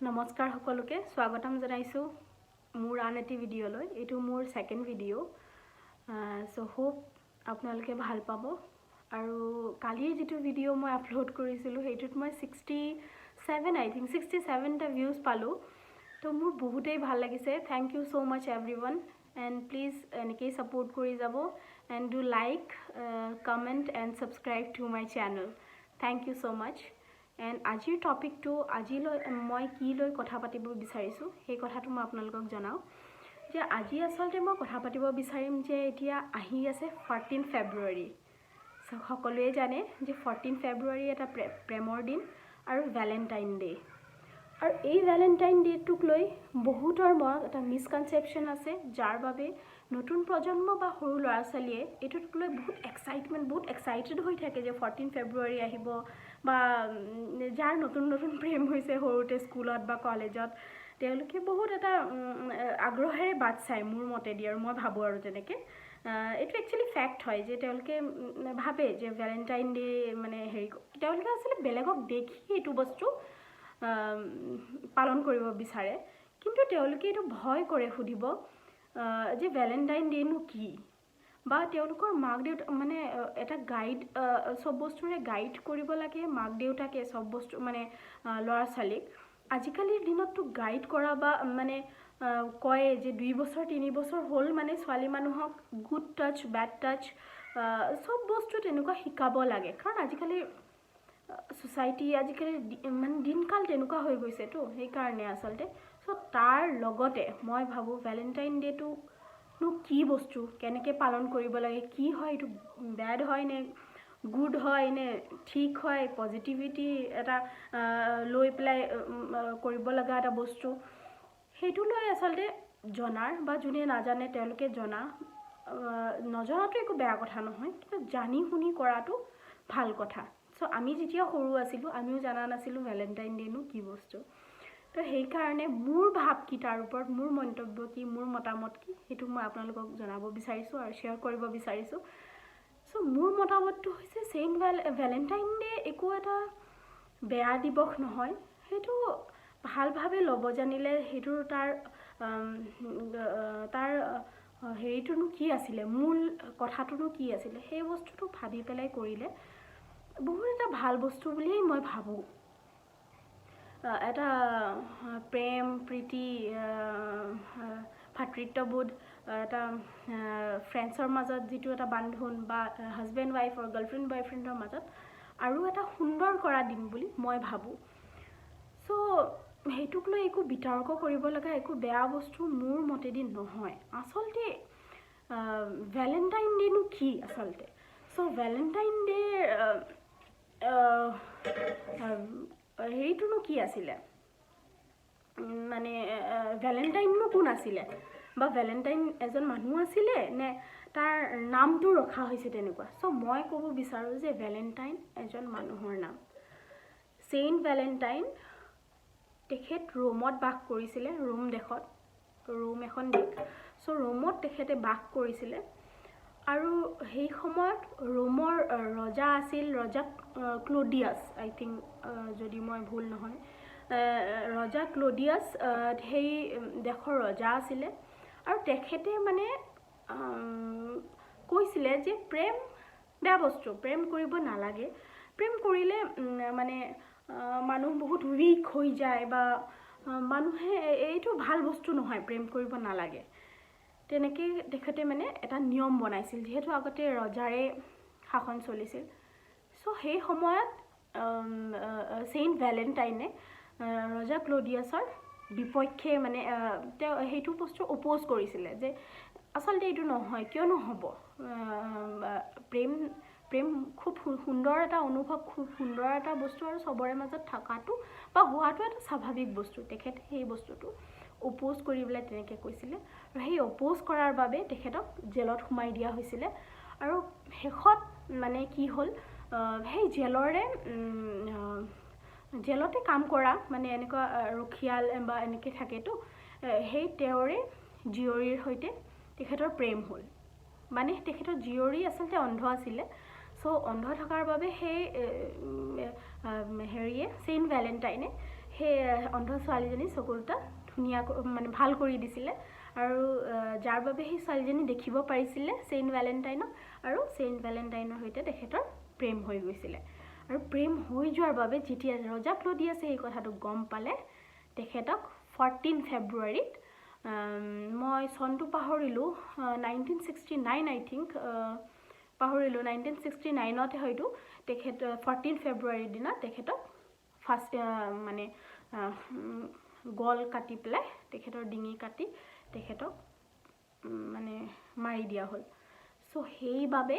নমস্কাৰ সকলোকে স্বাগতম জনাইছো মোৰ আন এটি ভিডিঅ'লৈ এটো মোৰ সেকেন্ড ভিডিঅ' সো হোপ আপোনালোকে ভাল পাব আৰু কালিৰ যেটো ভিডিঅ' মই আপলোড কৰিছিলো হেইটোত মই 67 টা ভিউজ পালো তো মোৰ বহুতেই ভাল লাগিছে thank you so much everyone and please এনেকৈ সাপোৰ্ট কৰি যাব and do like comment and subscribe to my channel thank you so much and আজিৰ টপিকটো আজিলৈ মই কি লৈ কথা পাতিব বিচাৰিছো সেই কথাটো মই আপোনালোকক জনাও যে আজি আসলতে মই কথা পাতিব বিচাৰিম যে এতিয়া আহি আছে 14 ফেব্ৰুৱাৰী সকলোৱে জানে যে 14 ফেব্ৰুৱাৰী এটা প্ৰেমৰ দিন আৰু ভ্যালেন্টাইন ডে আৰু এই ভ্যালেন্টাইন ডেটোক লৈ বহুতৰ মনত এটা মিসকনসেপচন আছে যাৰ বাবে নতুন প্ৰজন্ম বা সৰু ল'ৰা ছোৱালীয়ে এটোক লৈ বহুত এক্সাইটেড হৈ থাকে যে 14 ফেব্ৰুৱাৰী আহিব বা যাৰ নতুন নতুন প্ৰেম হৈছে সৰুতে স্কুলত বা কলেজত তেওঁলোকে বহুত এটা আগ্ৰহেৰে বাট চাই মোৰ মতে দি আৰু মই ভাবো আৰু তেনেকে এটো একচুয়ালি ফ্যাক্ট হয় যে তেওঁলোকে ভাবে যে ভ্যালেন্টাইন ডে মানে হেৰি তেওঁলোকে আসলে বেলেগক দেখি এটো বস্তু পালন কৰিব বিচাৰে কিন্তু তেওঁলোকে এটো ভয় কৰে খুদিব যে ভ্যালেন্টাইন ডে নো কি বা তেওঁলোকৰ মাক দেউতা মানে এটা গাইড সব বস্তুৰে গাইড কৰিব লাগে মাক দেউতাকে সব বস্তু মানে ল'ৰা ছোৱালীক আজিকালিৰ দিনতটো গাইড কৰা বা মানে কয় যে 2 বছৰ 3 বছৰ হ'ল মানে ছোৱালী মানুহক গুড টাচ ব্যাড টাচ সব বস্তু তেনেকুৱা শিকাব লাগে কাৰণ আজিকালি সোসাইটি আজিকালি মানে দিনকাল তেনেকুৱা হৈ গৈছে তো সেই কাৰণে আসলতে সো তাৰ লগতে মই ভাবো ভ্যালেন্টাইন ডে টো নো কি বস্তু কেনেকৈ পালন কৰিব লাগে কি হয় এটো ব্যাড হয় নে গুড হয় নে ঠিক হয় পজিটিভিটি এটা লৈ প্লাই কৰিব লগা এটা বস্তু হেতু লৈ আসলতে জনাৰ বা জুনে নাজানে তেওঁলোকে জনা নজনাটো একো বেয়া কথা নহয় কিন্তু জানি শুনি কৰাটো ভাল কথা সো আমি যেতিয়া সৰু আছিলো আমিও জানা নাছিলো ভ্যালেন্টাইন ডে নো কি বস্তু তো সেই কাৰণে মোৰ ভাব কি তাৰ ওপৰত মোৰ মন্তব্য কি মোৰ মতামত কি হেতু মই আপোনালোকক জনাব বিচাৰিছো আৰু শেয়াৰ কৰিব বিচাৰিছো সো মোৰ মতামতটো হৈছে সেইন ভ্যালেন্টাইন ডে একো এটা বেয়া দিবস নহয় হেতু ভালভাৱে লব জানিলে হেতু তাৰ হেৰিটোনো কি আছিল মূল কথাটোনো কি আছিল সেই বস্তুটো ভাবি পেলাই কৰিলে বহুত এটা ভাল বস্তু বুলি মই ভাবো এটা প্ৰেম প্ৰীতি ভাতৃত্ববোধ এটা ফ্ৰেন্ডছৰ মাজত যেটো এটা বান্ধোন বা হাজবেন্ড ওয়াইফ আৰু গাৰ্লফ্ৰেন্ড বয়ফ্ৰেন্ডৰ মাজত আৰু এটা সুন্দৰ কৰা দিন বুলি মই ভাবো সো হেতুক লৈ একো বিতৰ্ক কৰিব লগা একো বেয়া বস্তু মোৰ মতে দিন নহয় আসলতে ভ্যালেন্টাইন ডে নো কি আসলতে সো ভ্যালেন্টাইন ডে হেৰিটোনো কি আছিল মানে ভ্যালেন্টাইন নো কোন আছিল বা ভ্যালেন্টাইন এজন মানুহ আছিল নে তাৰ নামটো ৰখা হৈছে তেনেকুৱা সো মই ক'ব বিচাৰো যে ভ্যালেন্টাইন এজন মানুহৰ নাম সেইন্ট ভ্যালেন্টাইন তেখেত ৰোমত বাস কৰিছিল ৰোম দেশত ৰোম এখন দেশ সো ৰোমত তেখেতে বাস কৰিছিল আৰু সেই সময়ত ৰোমৰ ৰজা আছিল ৰজা ক্লোডিয়াছ আই থিংক যদি মই ভুল নহয় ৰজা ক্লোডিয়াছ সেই দেশৰ ৰজা আছিল আৰু তেখেতে মানে কৈছিল যে প্ৰেম বেয়া বস্তু প্ৰেম কৰিব নালাগে প্ৰেম কৰিলে মানে মানুহ বহুত উইক হৈ যায় বা মানুহে এইটো ভাল বস্তু নহয় প্ৰেম কৰিব নালাগে তেনেকে দেখতে মানে এটা নিয়ম বনাইছিল যেহেতু আগতে ৰজাৰে শাসন চলিছিল সো সেই সময়ত সেইন্ট ভ্যালেন্টাইনে ৰজা ক্লোডিয়াছৰ বিপক্ষে মানে হেতু বস্তু অপোজ কৰিছিল যে আসলতে এইটো নহয় কিয় নহব প্ৰেম প্ৰেম খুব সুন্দৰ এটা অনুভৱ খুব সুন্দৰ এটা বস্তু আৰু সবৰে মাজত থাকাটো বা হোৱাটো এটা স্বাভাৱিক বস্তু তেখেতে সেই বস্তুটো অপোজ কৰিবলৈ তেনেকে কৈছিল আৰু সেই অপোজ কৰাৰ বাবে তেখেতক জেলত সোমাই দিয়া হৈছিল আৰু শেষত মানে কি হ'ল সেই জেলৰে জেলতে কাম কৰা মানে এনেকুৱা ৰখিয়াল বা এনেকে থাকেতো সেই তেৱৰে জিয়ৰীৰ হৈতে তেখেতৰ প্ৰেম হ'ল মানে তেখেতৰ জিয়ৰী আসলতে অন্ধ আছিল সো অন্ধ থকাৰ বাবে সেই হেৰিয়ে সেইন্ট ভ্যালেন্টাইনে সেই অন্ধ ছোৱালীজনী চকু দুটা ধুনীয়া মানে ভাল কৰি দিছিলে আৰু যাৰ বাবে সেই ছোৱালীজনী দেখিব পাৰিছিলে চেইণ্ট ভেলেণ্টাইনক আৰু চেইণ্ট ভেলেণ্টাইনৰ সৈতে তেখেতৰ প্ৰেম হৈ গৈছিলে আৰু প্ৰেম হৈ যোৱাৰ বাবে যেতিয়া ৰজা ক্লডিয়াছে এই কথাটো গম পালে তেখেতক 14 ফেব্ৰুৱাৰীত মই চনটো পাহৰিলোঁ 1969 আই থিংক পাহৰিলোঁ 1969তে হয়তো তেখেত 14 ফেব্ৰুৱাৰীৰ দিনা তেখেতক ফাৰ্ষ্ট মানে গল কাটি পেলাই তেখেতৰ ডিঙি কাটি তেখেতক মানে মাৰি দিয়া হ'ল চ' সেইবাবে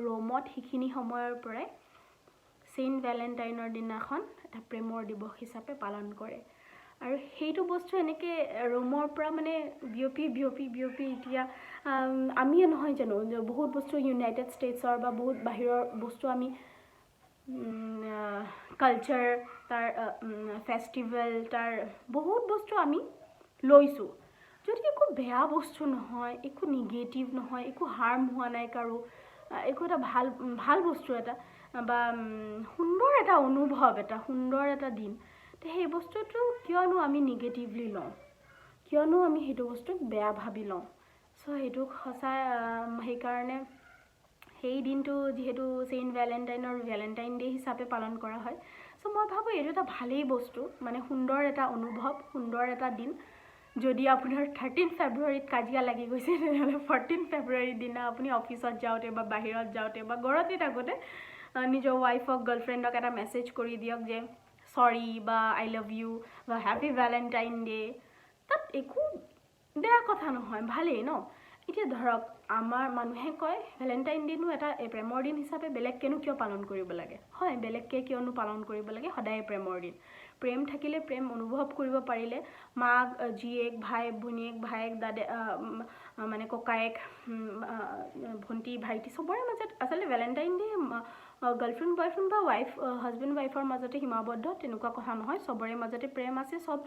ৰোমত সেইখিনি সময়ৰ পৰাই চেইণ্ট ভেলেণ্টাইনৰ দিনাখন এটা প্ৰেমৰ দিৱস হিচাপে পালন কৰে আৰু সেইটো বস্তু এনেকৈ ৰোমৰ পৰা মানে বিয়পি এতিয়া আমিয়ে নহয় জানো বহুত বস্তু ইউনাইটেড ষ্টেটছৰ বা বহুত বাহিৰৰ বস্তু আমি কালচাৰ তাৰ ফেষ্টিভেল তাৰ বহুত বস্তু আমি লৈছোঁ যদি একো বেয়া বস্তু নহয় একো নিগেটিভ নহয় একো হাৰ্ম হোৱা নাই কাৰো একো এটা ভাল বস্তু এটা বা সুন্দৰ এটা অনুভৱ এটা সুন্দৰ এটা দিন তো সেই বস্তুটো কিয়নো আমি নিগেটিভলি লওঁ কিয়নো আমি সেইটো বস্তু বেয়া ভাবি লওঁ চ' সেইটো সঁচা সেইকাৰণে সেই দিনটো যিহেতু চেইণ্ট ভেলেণ্টাইনৰ ভেলেণ্টাইন ডে হিচাপে পালন কৰা হয় চ' মই ভাবোঁ এইটো এটা ভালেই বস্তু মানে সুন্দৰ এটা অনুভৱ সুন্দৰ এটা দিন যদি আপোনাৰ 13 ফেব্ৰুৱাৰীত কাজিয়া লাগি গৈছে তেনেহ'লে 14 ফেব্ৰুৱাৰীৰ দিনা আপুনি অফিচত যাওঁতে বা বাহিৰত যাওঁতে বা ঘৰতে থাকোঁতে নিজৰ ৱাইফক গাৰ্লফ্ৰেণ্ডক এটা মেছেজ কৰি দিয়ক যে চৰি বা আই লাভ ইউ বা হেপী ভেলেণ্টাইন ডে তাত একো বেয়া কথা নহয় ভালেই ন এতিয়া ধৰক আমাৰ মানুহে কয় ভেলেণ্টাইন ডেনো এটা প্ৰেমৰ দিন হিচাপে বেলেগকেনো কিয় পালন কৰিব লাগে হয় বেলেগকৈ কিয়নো পালন কৰিব লাগে সদায় প্ৰেমৰ দিন প্ৰেম থাকিলে প্ৰেম অনুভৱ কৰিব পাৰিলে মাক জীয়েক ভাই ভনীয়েক ভায়েক দাদা মানে ককায়েক ভণ্টি ভাইটি চবৰে মাজত আচলতে ভেলেণ্টাইন ডে গাৰ্লফ্ৰেণ্ড বয়ফ্ৰেণ্ড বা হাজবেণ্ড ৱাইফৰ মাজতে সীমাবদ্ধ তেনেকুৱা কথা নহয় চবৰে মাজতে প্ৰেম আছে চব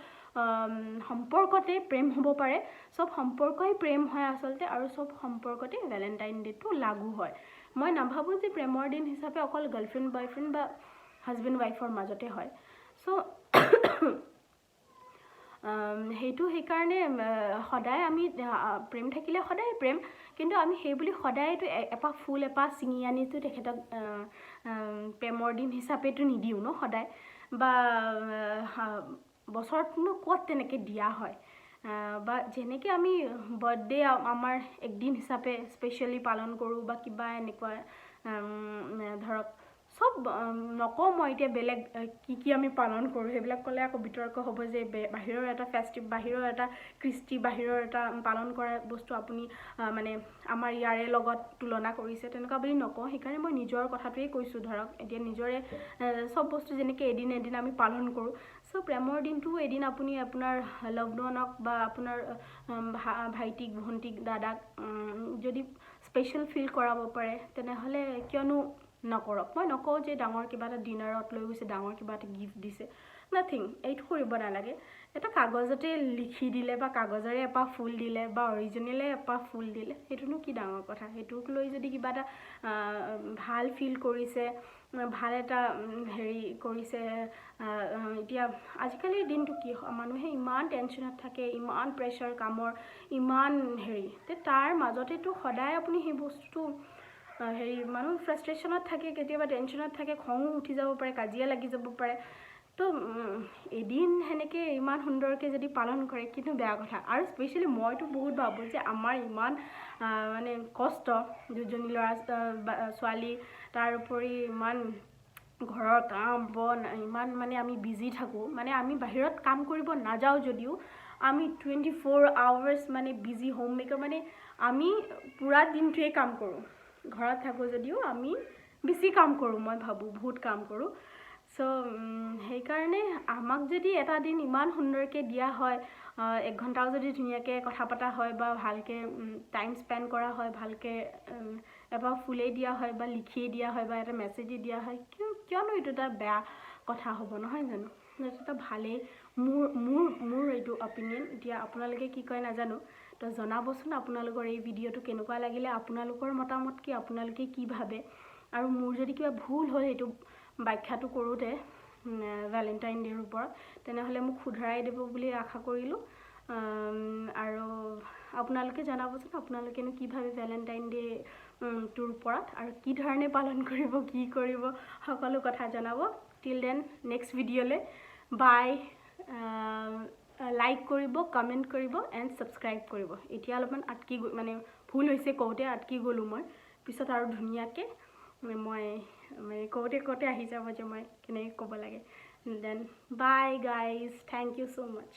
সম্পৰ্কতে প্ৰেম হ'ব পাৰে চব সম্পৰ্কই প্ৰেম হয় আচলতে আৰু চব সম্পৰ্কতে ভেলেণ্টাইন ডেটো লাগু হয় মই নাভাবোঁ যে প্ৰেমৰ দিন হিচাপে অকল গাৰ্লফ্ৰেণ্ড বয়ফ্ৰেণ্ড বা হাজবেণ্ড ৱাইফৰ মাজতে হয় চ' সেইটো সেইকাৰণে সদায় আমি প্ৰেম থাকিলে সদায় প্ৰেম কিন্তু আমি সেই বুলি সদায়তো এপাহ ফুল এপাহ ছিঙি আনিতো তেখেতক প্ৰেমৰ দিন হিচাপেতো নিদিওঁ ন সদায় বা বছৰতনো ক'ত তেনেকৈ দিয়া হয় বা যেনেকৈ আমি বাৰ্থডে আমাৰ একদিন হিচাপে স্পেচিয়েলি পালন কৰোঁ বা কিবা এনেকুৱা ধৰক চব নকওঁ মই এতিয়া বেলেগ কি আমি পালন কৰোঁ সেইবিলাক ক'লে আকৌ বিতৰ্ক হ'ব যে বাহিৰৰ এটা বাহিৰৰ এটা কৃষ্টি বাহিৰৰ এটা পালন কৰা বস্তু আপুনি মানে আমাৰ ইয়াৰে লগত তুলনা কৰিছে তেনেকুৱা বুলি নকওঁ সেইকাৰণে মই নিজৰ কথাটোৱেই কৈছোঁ ধৰক এতিয়া নিজৰে চব বস্তু যেনেকৈ এদিন আমি পালন কৰোঁ চ' প্ৰেমৰ দিনটো এদিন আপুনি আপোনাৰ লভড ওৱানক বা আপোনাৰ ভাইটিক ভণ্টিক দাদাক যদি স্পেচিয়েল ফিল কৰাব পাৰে তেনেহ'লে কিয়নো নকৰক মই নকওঁ যে ডাঙৰ কিবা এটা ডিনাৰত লৈ গৈছে ডাঙৰ কিবা এটা গিফ্ট দিছে নাথিং এইটো কৰিব নালাগে এটা কাগজতে লিখি দিলে বা কাগজৰে এপাহ ফুল দিলে বা অৰিজিনেলে এপাহ ফুল দিলে সেইটোনো কি ডাঙৰ কথা সেইটোক লৈ যদি কিবা এটা ভাল ফিল কৰিছে ভাল এটা হেৰি কৰিছে এতিয়া আজিকালিৰ দিনটো কি মানুহে ইমান টেনশ্যনত থাকে ইমান প্ৰেছাৰ কামৰ ইমান হেৰি তাৰ মাজতেতো সদায় আপুনি সেই বস্তুটো হেৰি মানুহ ফ্ৰাষ্ট্ৰেশ্যনত থাকে কেতিয়াবা টেনশ্যনত থাকে খঙো উঠি যাব পাৰে কাজিয়া লাগি যাব পাৰে তো এদিন সেনেকৈ ইমান সুন্দৰকৈ যদি পালন কৰে কিন্তু বেয়া কথা আৰু স্পেচিয়েলি মইতো বহুত ভাবোঁ যে আমাৰ ইমান মানে কষ্ট দুজনী ল'ৰা ছোৱালী তাৰ উপৰি ইমান ঘৰৰ কাম বন ইমান মানে আমি বিজি থাকোঁ মানে আমি বাহিৰত কাম কৰিব নাযাওঁ যদিও আমি 24 আৱাৰ্ছ মানে বিজি হোম মেকাৰ মানে আমি পুৰা দিনটোৱে কাম কৰোঁ ঘৰত থাকোঁ যদিও আমি বেছি কাম কৰোঁ মই ভাবোঁ বহুত কাম কৰোঁ চ' সেইকাৰণে আমাক যদি এটা দিন ইমান সুন্দৰকৈ দিয়া হয় 1 ঘণ্টাও যদি ধুনীয়াকৈ কথা পতা হয় বা ভালকৈ টাইম স্পেণ্ড কৰা হয় ভালকৈ এবাৰ ফুলেই দিয়া হয় বা লিখিয়ে দিয়া হয় বা এটা মেছেজেই দিয়া হয় কিয়নো এইটো এটা বেয়া কথা হ'ব নহয় জানো এইটো এটা ভালেই মোৰ এইটো অপিনিয়ন এতিয়া আপোনালোকে কি কয় নাজানো তো জনাবচোন আপোনালোকৰ এই ভিডিঅ'টো কেনেকুৱা লাগিলে আপোনালোকৰ মতামত কি আপোনালোকে কি ভাবে আৰু মোৰ যদি কিবা ভুল হয় সেইটো ব্যাখ্যাটো কৰোঁতে ভেলেণ্টাইন ডে'ৰ ওপৰত, তেনেহ'লে মোক শুধৰাই দিব বুলি আশা কৰিলোঁ। আৰু আপোনালোকে জনাবচোন আপোনালোকেনো কি ভাবে ভেলেণ্টাইন ডে'টোৰ ওপৰত, আৰু কি ধৰণে পালন কৰিব, কি কৰিব, সকলো কথা জনাব। টিল দেন নেক্সট ভিডিঅ'লৈ বাই। লাইক কৰিব, কমেণ্ট কৰিব এণ্ড ছাবস্ক্ৰাইব কৰিব। এতিয়া অলপমান আটকি মানে ভুল হৈছে কওঁতে আটকি গ'লোঁ মই, পিছত আৰু ধুনীয়াকৈ মই কওঁতে আহি যাব যে মই কেনেকৈ ক'ব লাগে। Then bye guys, thank you so' much.